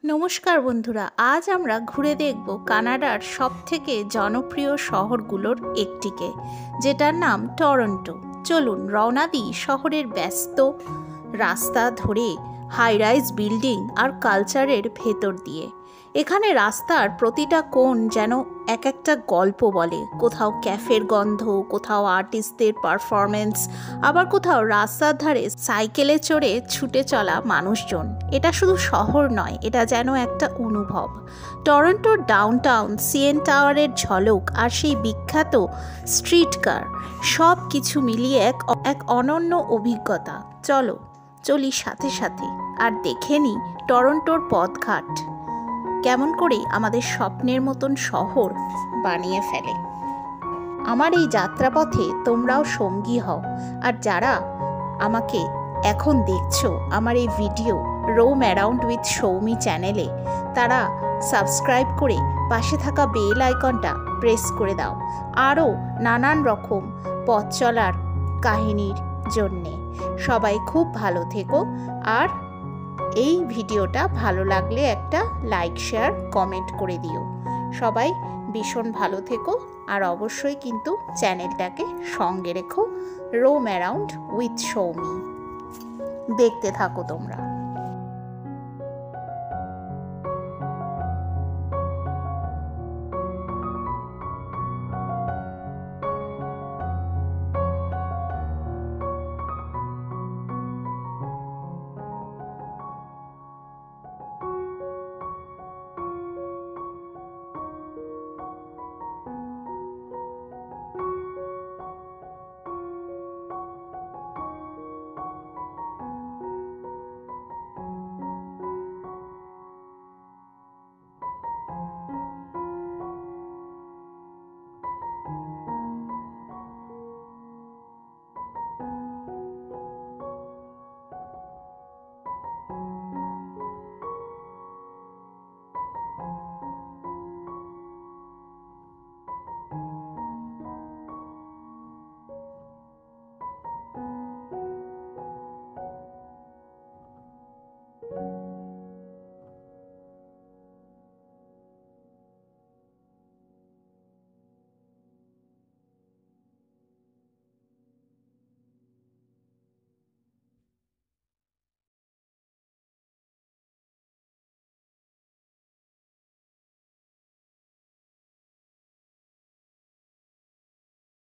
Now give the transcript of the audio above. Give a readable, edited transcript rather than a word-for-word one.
নমস্কার বন্ধুরা, আজ আমরা ঘুরে দেখব কানাডার সবথেকে জনপ্রিয় শহরগুলোর একটিকে, যেটার নাম টরন্টো। চলুন রওনা দিই শহরের ব্যস্ত রাস্তা ধরে, হাই রাইজ বিল্ডিং আর কালচারের ভেতর দিয়ে। এখানে রাস্তার প্রতিটা কোণ যেন এক একটা গল্প বলে। কোথাও ক্যাফের গন্ধ, কোথাও আর্টিস্টদের পারফরমেন্স, আবার কোথাও রাস্তার ধারে সাইকেলে চড়ে ছুটে চলা মানুষজন। এটা শুধু শহর নয়, এটা যেন একটা অনুভব। টরন্টোর ডাউনটাউন, সিএন টাওয়ারের ঝলক আর সেই বিখ্যাত স্ট্রিট কার, সব কিছু মিলিয়ে এক অনন্য অভিজ্ঞতা। চলি সাথে সাথে আর দেখে নিই টরন্টোর পথঘাট কেমন করে আমাদের স্বপ্নের মতন শহর বানিয়ে ফেলে। আমার এই যাত্রাপথে তোমরাও সঙ্গী হও। আর যারা আমাকে এখন দেখছো আমার এই video roam around with Soumi চ্যানেলে, তারা সাবস্ক্রাইব করে পাশে থাকা বেল আইকনটা প্রেস করে দাও আরও নানান রকম পথ চলার কাহিনীর জন্যে। সবাই খুব ভালো থেকো, আর এই ভিডিওটা ভালো লাগলে একটা লাইক, শেয়ার, কমেন্ট করে দিও। সবাই ভীষণ ভালো থেকো, আর অবশ্যই কিন্তু চ্যানেলটাকে সঙ্গে রেখো। রোম অ্যারাউন্ড উইথ সৌমি দেখতে থাকো তোমরা।